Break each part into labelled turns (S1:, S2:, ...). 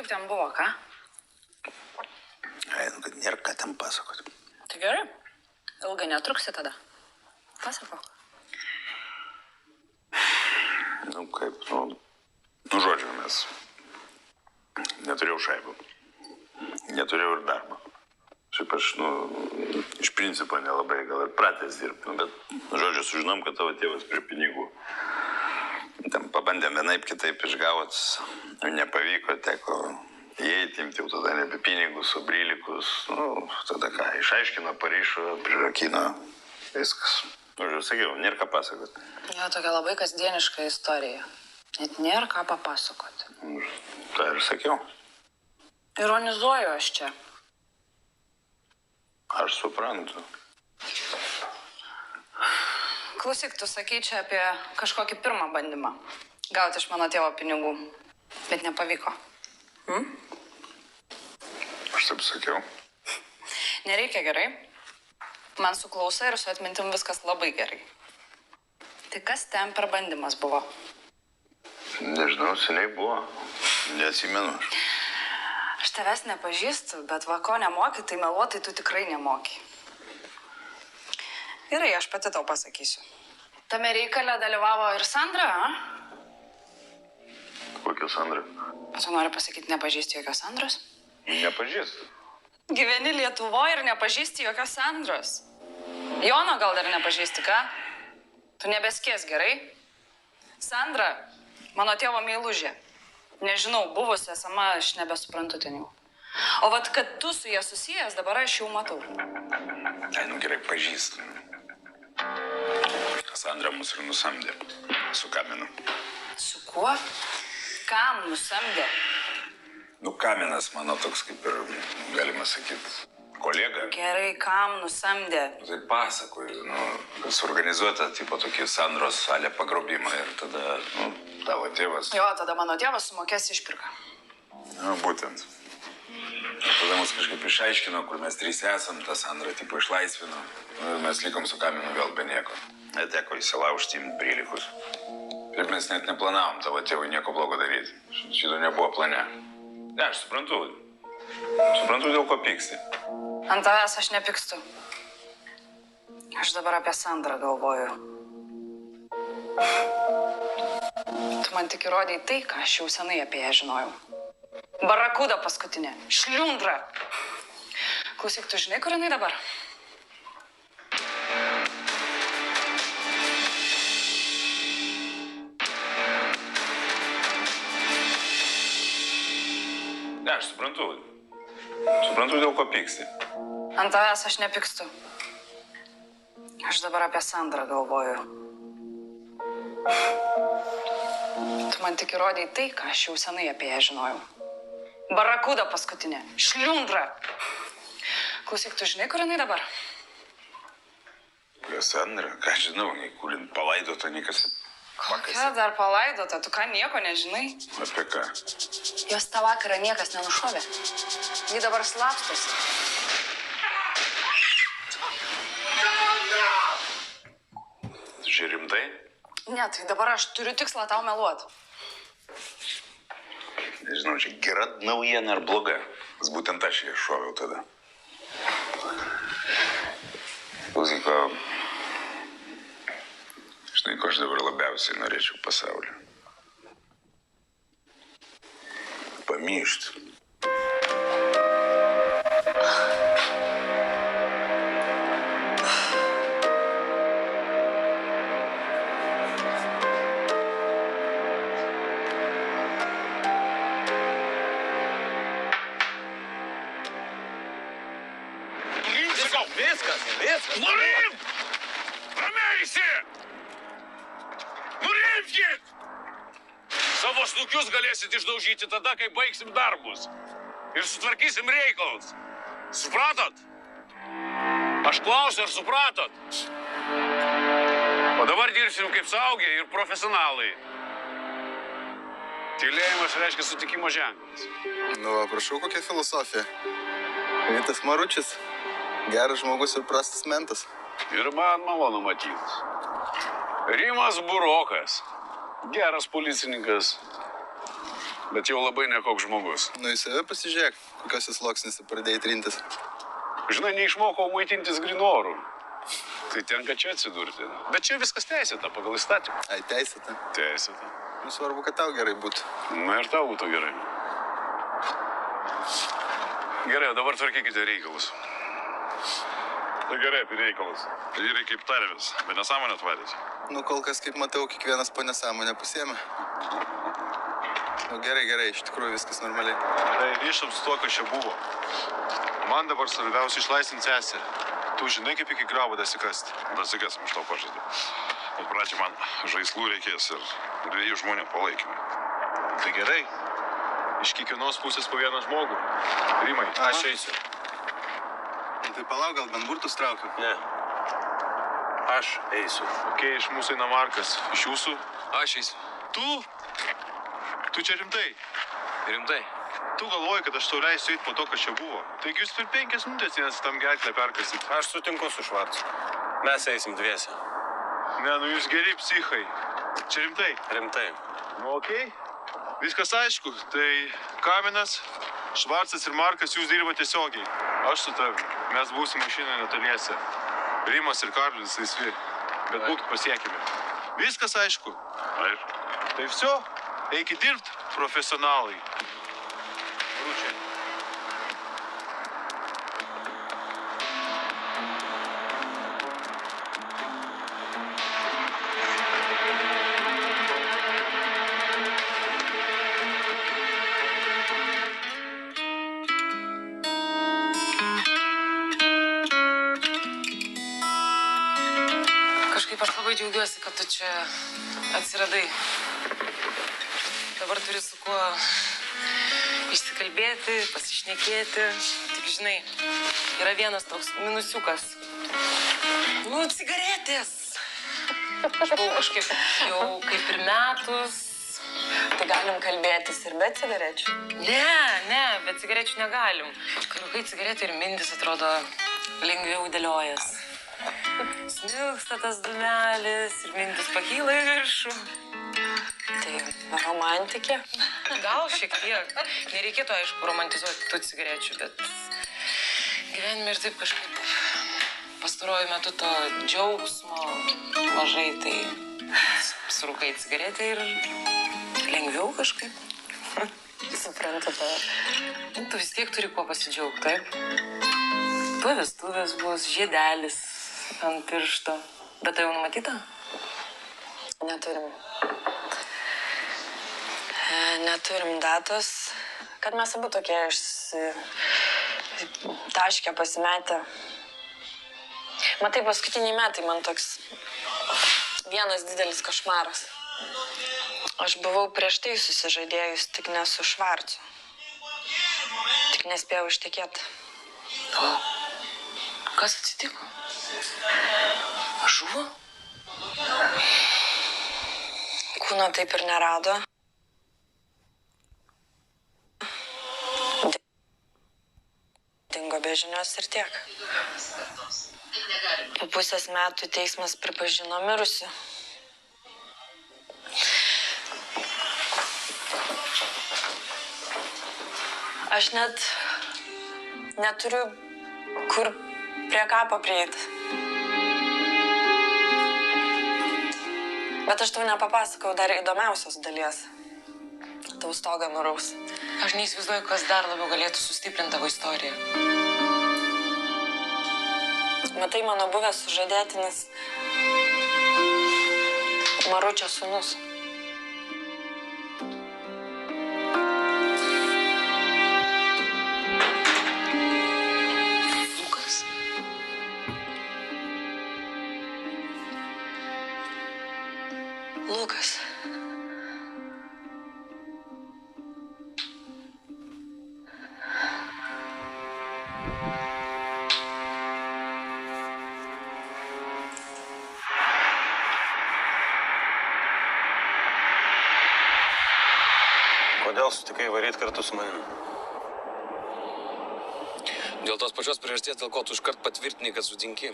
S1: kaip ten buvo, ką?
S2: Ai, nu, kad nėra ką ten pasakoti.
S1: Tai gerai. Ilgai netruksi tada. Pasakok.
S2: Nu, kaip, žodžiu, mes neturėjau šaibų. Neturėjau ir darbo. Šiaip aš, iš principo nelabai gal ir pratęs dirbti, bet, žodžiu, sužinom, kad tavo tėvas prie pinigų. Ten pabandėm vienaip kitaip išgauti, nepavyko, teko įeiti, imti jau tada nebe pinigus, o brylikus, tada ką, išaiškino, paryšo, prirakino, viskas. Žodžiu, sakiau, nėra ką pasakoti.
S1: Jo, tokia labai kasdieniška istorija. Net nėra ką papasakoti.
S2: Tai ir sakiau.
S1: Ironizuoju aš čia.
S2: Aš suprantu.
S1: Klausyk, tu sakei čia apie kažkokį pirmą bandymą. Gauti iš mano tėvo pinigų. Bet nepavyko.
S2: Aš taip sakiau.
S1: Nereikia gerai. Man su klausa ir su atmintim viskas labai gerai. Tai kas ten per bandymas buvo?
S2: Nežinau, seniai buvo. Neatsimenu aš.
S1: Aš tavęs nepažįstu, bet va ko nemoki, tai meluotai tu tikrai nemoki. Gerai, aš pati tau pasakysiu. Tame reikale dalyvavo ir Sandra,
S2: Kokia Sandra?
S1: Tu nori pasakyti, nepažįsti jokios Sandros?
S2: Nepažįstu.
S1: Gyveni Lietuvoje ir nepažįsti jokios Sandros. Jono gal dar nepažįsti, ką? Tu nebeskės, gerai? Sandra, mano tėvo meilužė. Nežinau, buvusi esama, aš nebesuprantu ten jau. O vat, kad tu su jie susijęs, dabar aš jau matau.
S2: Ai, gerai, pažįstu. Sandra mus ir nusamdė. Su Kaminu.
S1: Su kuo? Kam nusamdė?
S2: Kaminas mano toks kaip ir, galima sakyti, kolega.
S1: Gerai, kam nusamdė?
S2: Tai pasakoju, suorganizuota tipo tokį Sandros salę pagrobimą ir tada, tavo tėvas.
S1: Jo, tada mano tėvas sumokės išpirką.
S2: Būtent. Tada mus kažkaip išaiškino, kur mes trys esam, tą Sandrą tipo išlaisvino. Ir mes likom su Kaminu vėl be nieko. Neteko įsilaužti į brylikus. Ir mes net neplanavom tavo tėvui nieko blogo daryti. Šito nebuvo plane. Ne, aš suprantu. Suprantu, dėl ko pyksti.
S1: Ant tavęs aš nepykstu. Aš dabar apie Sandrą galvoju. Tu man tik įrodėjai tai, ką aš jau senai apie ją žinojau. Barakuda paskutinė. Šliundra. Klausyk, tu žinai, kur jinai dabar?
S2: Ne, aš suprantu. Suprantu, dėl ko pyksti.
S1: Ant tavęs aš nepykstu. Aš dabar apie Sandrą galvoju. Tu man tik įrodėjai tai, ką aš jau senai apie ją žinojau. Barakuda paskutinė. Šliundra. Klausyk, tu žinai, kur jinai dabar?
S2: Sandra, ką žinau, nei kur palaidota, nei kas...
S1: Kokia dar palaidota? Tu ką nieko nežinai?
S2: Apie ką?
S1: Jos tą vakarą niekas nenušovė. Ji dabar slapstosi.
S2: Čia rimtai?
S1: Ne, tai dabar aš turiu tikslą tau meluot.
S2: Nežinau, čia gera naujiena ar bloga. Nes būtent aš ją šoviau tada. Klausyk, žinai, ko aš dabar labiausiai norėčiau pasaulį? Pamyšt.
S3: Viskas. Nurim! Ramiai! Nurimkit! Savo snukius galėsit išdaužyti tada, kai baigsim darbus. Ir sutvarkysim reikalus. Supratot? Aš klausiu, ar supratot? O dabar dirbsim kaip suaugę ir profesionalai. Tylėjimas reiškia sutikimo ženklas.
S4: Prašau, kokia filosofija. Vytas Maručis. Geras žmogus ir prastas mentas.
S3: Ir man malonu matyti. Rimas Burokas. Geras policininkas. Bet jau labai nekoks žmogus.
S4: Nu į save pasižiūrėk, kokios sluoksnėse pradėjai trintis.
S3: Žinai, neišmokau maitintis grinoru. Tai tenka čia atsidurti. Bet čia viskas teisėta pagal įstatymą.
S4: Ai, teisėta.
S3: Teisėta.
S4: Nu svarbu, kad tau gerai būtų.
S3: Na ir tau būtų gerai. Gerai, o dabar tvarkykite reikalus.
S2: Tai gerai apie reikalus. Vyrai kaip tarvis, bet nesąmonę tvarys.
S4: Nu kol kas, kaip matau, kiekvienas po nesąmonę pasiėmė. Nu gerai, iš tikrųjų viskas normaliai.
S5: Tai ryštam su tuo, kas čia buvo. Man dabar svarbiausia išlaisvinti seserį. Tu žinai, kaip iki grabo dasikasti.
S2: Dasikasim iš to pažadų. O pradžiai man žaislų reikės ir 2 žmonių palaikymą.
S5: Tai gerai. Iš kiekvienos pusės po vieną žmogų. Rimai, aš eisiu.
S4: Tai palauk, gal bent burtus traukiu.
S5: Ne. Aš eisiu. Ok, iš mūsų eina Markas. Iš jūsų?
S6: Aš eisiu.
S5: Tu? Tu čia rimtai?
S6: Rimtai.
S5: Tu galvoji, kad aš tau leisiu eiti po to, kas čia buvo. Taigi jūs per 5 minutės vienas tam gerklę perkasit.
S6: Aš sutinku su Švarcu. Mes eisim dviese.
S5: Ne, nu jūs geri psichai. Čia rimtai?
S6: Rimtai.
S5: Nu, okei. Viskas aišku. Tai Kaminas, Švarcas ir Markas, jūs dirba tiesiogiai. Aš su tavim. Mes būsim mašinoje netoliese. Rimas ir Karlis laisvi. Bet būkit pasiekime. Viskas aišku.
S2: Aišku.
S5: Tai viso. Eikit dirbt, profesionalai. Rūčiai.
S1: Kažkaip aš labai džiaugiuosi, kad tu čia atsiradai. Dabar turi su kuo išsikalbėti, pasišnekėti. Tik žinai, yra vienas toks minusiukas. Nu, cigaretės. Aš buvau kažkaip jau kaip ir metus.
S7: Tai galim kalbėtis ir be cigarečių?
S1: Ne, be cigarečių negalim. Kai cigaretė ir mintis atrodo lengviau dėliojas. Smilksta tas dūmelis ir mintis pakyla į viršų.
S7: Tai romantikė?
S1: Gal šiek tiek. Nereikėtų, aišku, romantizuoti tų cigarečių, bet gyvenime ir taip kažkaip pastaruoju metu to džiaugsmo mažai, tai surūkai cigaretę ir lengviau kažkaip.
S7: Suprantu tave.
S1: Tu vis tiek turi kuo pasidžiaugti, taip? Tuo vestuvės bus, žiedelis ant piršto. Bet tai jau numatyta?
S7: Neturim. Neturim datos, kad mes abu tokie taškę pasimetę. Matai, paskutiniai metai man toks vienas didelis košmaras. Aš buvau prieš tai susižadėjus, tik ne su Švarcu. Tik nespėjau ištekėti.
S1: O, kas atsitiko? Žuvo?
S7: Kūno taip ir nerado. Dingo be žinios ir tiek. Po pusės metų teismas pripažino mirusiu. Aš net neturiu kur prie kapo prieiti. Bet aš tau nepapasakau dar įdomiausios dalies. Tau stogą nuraus.
S1: Aš neįsivaizduoju, kas dar labiau galėtų sustiprinti tavo istoriją.
S7: Matai, mano buvęs sužadėtinis Maručio sūnus.
S1: Lukas?
S7: Lukas.
S6: Kodėl sutikai varyti kartu su manim?
S8: Dėl tos pačios priežasties, dėl ko tu iškart patvirtini, kad sutinki.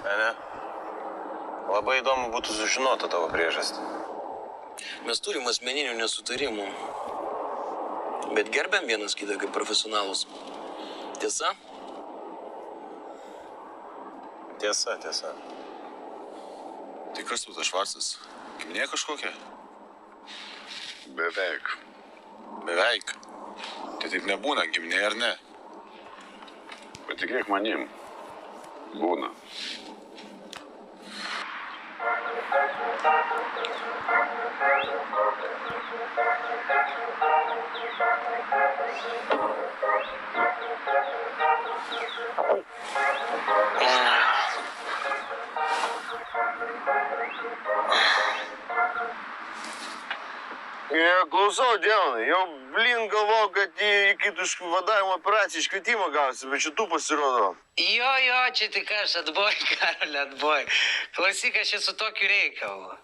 S6: Ne. Labai įdomu būtų sužinoti tavo priežastį.
S8: Mes turim asmeninių nesutarimų. Bet gerbiam vienas kitą kaip profesionalus. Tiesa?
S6: Tiesa, tiesa.
S3: Tai kas tu tas Švarcas? Giminė kažkokia?
S2: Beveik.
S3: Beveik. Tai taip nebūna, giminė ar ne?
S2: Patikėk manim. Būna.
S9: Klausau, Dievonai, jau blin galvojau, kad į kitų vadavimo operaciją iškvietimą gausi, bet šitų pasirodo.
S10: Jo, čia tik aš atboj, Karolė, atboj. Klausyk, aš esu tokiu reikalu.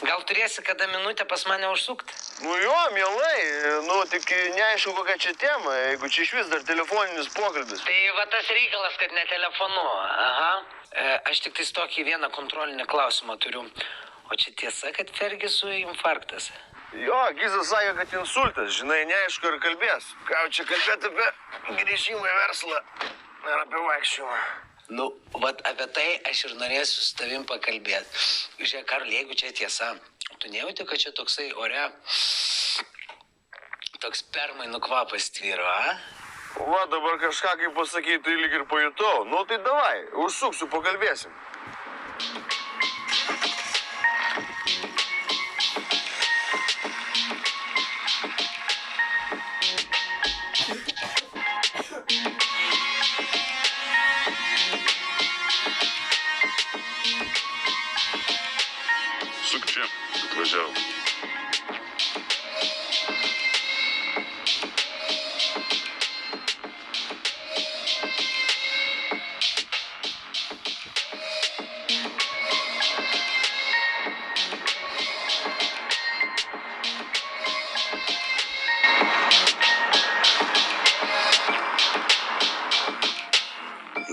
S10: Gal turėsi kada minutę pas mane užsukti?
S9: Nu jo, mielai, tik neaišku kokia čia tema, jeigu čia iš vis dar telefoninis pokalbis.
S10: Tai va tas reikalas, kad ne telefonu, aha. Aš tik tais tokį vieną kontrolinį klausimą turiu. O čia tiesa, kad Fergisui infarktas?
S9: Jo, Gizas sakė, kad insultas, žinai, neaišku ar kalbės. Ką čia kalbėti apie grįžimą į verslą ar apie vaikščiojimą?
S10: Nu, vat apie tai aš ir norėsiu su tavim pakalbėti. Žiūrėk, Karl, jeigu čia tiesa, tu nejauti, kad čia toksai ore, toks permainų kvapas tvyro, a?
S9: Va, dabar kažką kaip pasakyti, tai lyg ir pajutau. Nu, tai davai, užsuksiu, pakalbėsim.
S2: Suk čia, atvažiavau.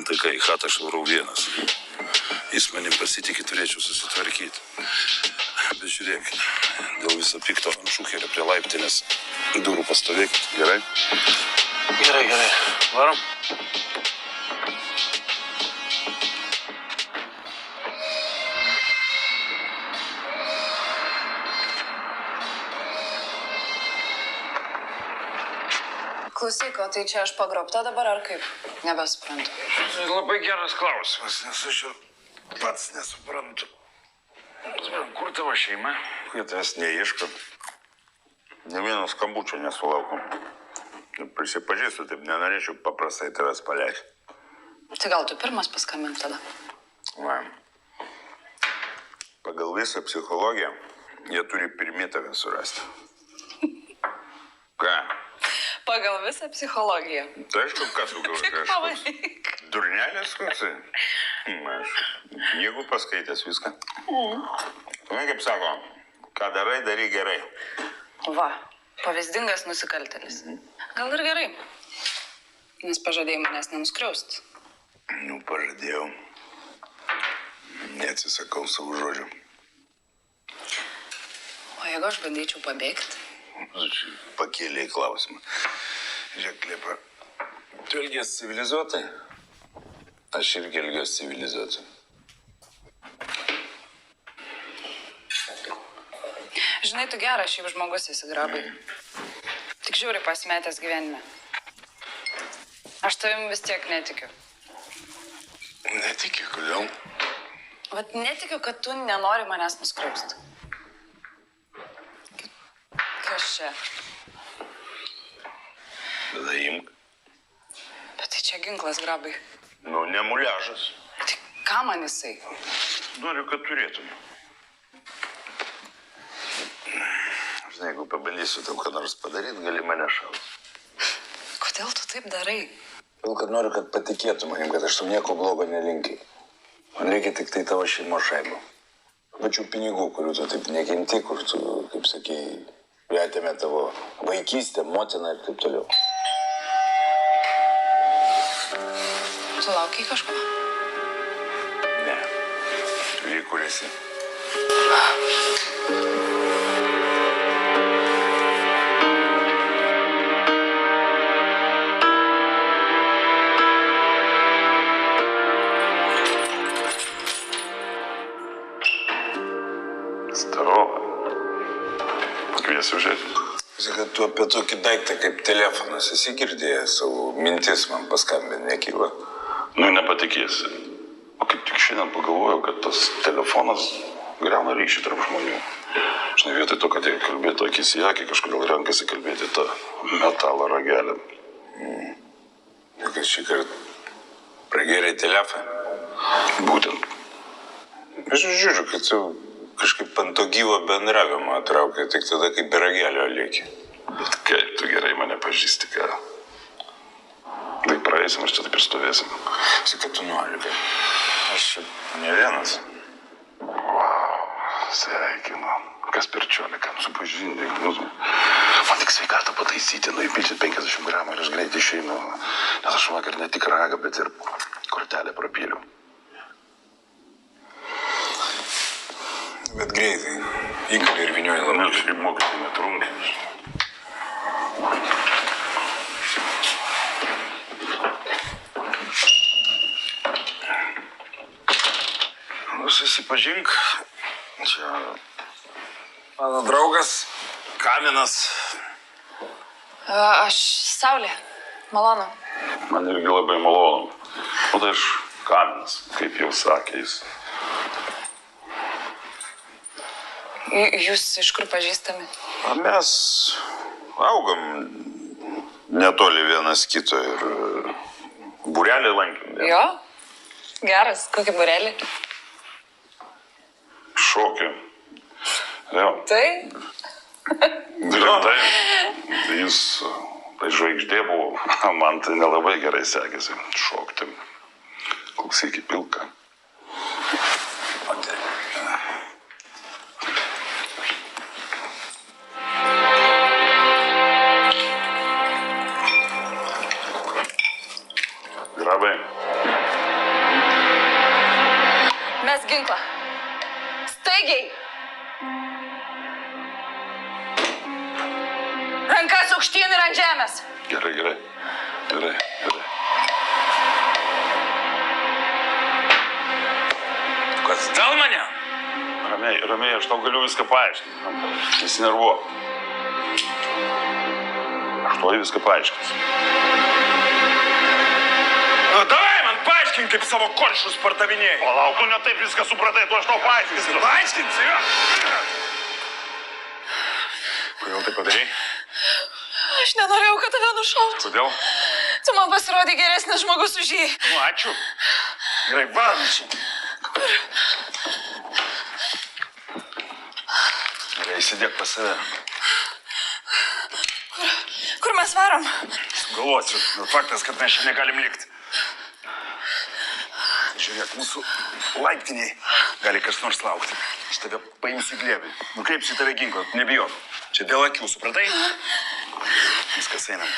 S3: Tai kai, chatą aš varau vienas. Jis manim pasitikė, turėčiau susitvarkyti. Bet žiūrėk, dėl viso pikto ant šucherio prie laiptinės durų pastovėkit, gerai?
S6: Gerai. Varom.
S1: Klausyk, o tai čia aš pagrobta dabar ar kaip? Nebesuprantu.
S9: Tai labai geras klausimas, nes aš ir pats nesuprantu.
S2: Kur tavo šeima? Jie tavęs neieško. Ne vieno skambučio nesulaukom. Prisipažįstu, taip nenorėčiau paprastai tavęs paleisti.
S1: Tai gal tu pirmas paskambink tada?
S2: Va. Pagal visą psichologiją, jie turi pirmi tave surasti. Ką?
S1: Pagal visą psichologiją.
S2: Tai aišku, kas tu galvoji?
S1: Tik pavaryk.
S2: Durnelės koksai? Aš knygų paskaitęs viską. Tu kaip sako, ką darai, daryk gerai.
S1: Va, pavyzdingas nusikaltėlis. Gal ir gerai. Nes pažadėjai manęs nenuskriaust.
S2: Nu, pažadėjau. Neatsisakau savo žodžių.
S1: O jeigu aš bandyčiau pabėgti?
S2: Pakėlė į klausimą. Žiūrėk, Liepa, tu elgies civilizuotai? Aš irgi elgiuosi civilizuotai.
S1: Žinai, tu geras šiaip žmogus esi, Grabai. Tik žiūri pasimetęs gyvenime. Aš tavim vis tiek netikiu.
S2: Netikiu, kodėl?
S1: Vat netikiu, kad tu nenori manęs nuskriausti. Kas čia?
S2: Tada imk.
S1: Bet tai čia ginklas, Grabai.
S2: Nu, ne muliažas.
S1: Tai ką man jisai?
S2: Noriu, kad turėtum. Žinai, jeigu pabandysiu tau ką nors padaryti, gali mane šauti.
S1: Kodėl tu taip darai?
S2: Todėl, kad noriu, kad patikėtum manim, kad aš tu nieko blogo nelinkiai. Man reikia tik tai tavo šeimos šaibų. Pačių pinigų, kurių tu taip nekenti, kur tu, kaip sakei, atėmė tavo vaikystę, motiną ir taip toliau.
S1: Tu laukiai kažko?
S2: Ne. Tu lyg kur esi.
S3: tu apie tokį daiktą kaip telefonas esi girdėjęs, savo mintis man paskambinti nekyla.
S2: Nu, nepatikėsi. O kaip tik šiandien pagalvojau, kad tas telefonas griauna ryšį tarp žmonių. Žinai, vietoj to, kad jie kalbėtų akis į akį, kažkodėl renkasi kalbėti tą metalo ragelį.
S3: Tai kad šį kartą pragėrė telefoną.
S2: Būtent.
S3: Aš žiūriu, kad tu kažkaip ant to gyvo bendravimo atraukia, tik tada kaip be ragelio lieki.
S2: Bet kaip tu gerai mane pažįsti, ką? Tai praeisim, aš čia taip ir stovėsim.
S3: Sakai, tu nori, kad aš čia ne vienas.
S2: Sveikinu. Kas per čioliką, supažindė. Man tik sveikatą pataisyti, įpilti 50 gramų ir aš greit išeinu. Nes aš vakar ne tik ragą, bet ir kortelę prapyliau.
S3: Bet greitai. Įkalį ir vinioji labai.
S2: Aš kaip moku, tai netrunkai.
S3: Nu, susipažink. Čia mano draugas Kaminas.
S1: Aš Saulė. Malonu.
S2: Man irgi labai malonu. O tai aš Kaminas, kaip jau sakė jis.
S1: Jūs iš kur pažįstami?
S3: O mes augam netoli vienas kito ir
S2: Būrelį lankėm.
S1: Jo? Geras. Kokį burelį?
S2: Šokį. Jo.
S1: Tai?
S2: Rimtai. Tai jis, tai žvaigždė buvo. Man tai nelabai gerai sekėsi šokti. Klausykit, pilka. Grabai.
S1: Mes ginklą. Staigiai. Rankas aukštyn ir ant žemės.
S2: Gerai, gerai. Gerai, gerai.
S3: Kas dėl mane?
S2: Ramiai, ramiai, aš tau galiu viską paaiškinti. Nesinervuok. Aš tau viską paaiškinsiu.
S3: Nu, davai man paaiškink, kaip savo koršus pardavinėjai.
S2: Palauk, tu ne taip viską supratai, tu aš tau paaiškinsiu.
S3: Paaiškinsi, jo? Kodėl tai padarei?
S1: Aš nenorėjau, kad tave nušautų.
S3: Kodėl?
S1: Tu man pasirodė geresnis žmogus už jį.
S3: Nu, ačiū. Gerai, varom. Gerai, įsidėk pas save.
S1: Kur mes varom?
S3: Sugalvosiu. Faktas, kad mes čia negalim likti. Žiūrėk, mūsų laiptiniai gali kas nors laukti. Aš tave paimsiu glėbį. Nukreipsiu tave ginklą, nebijok. Čia dėl akių, supratai? Viskas, einam.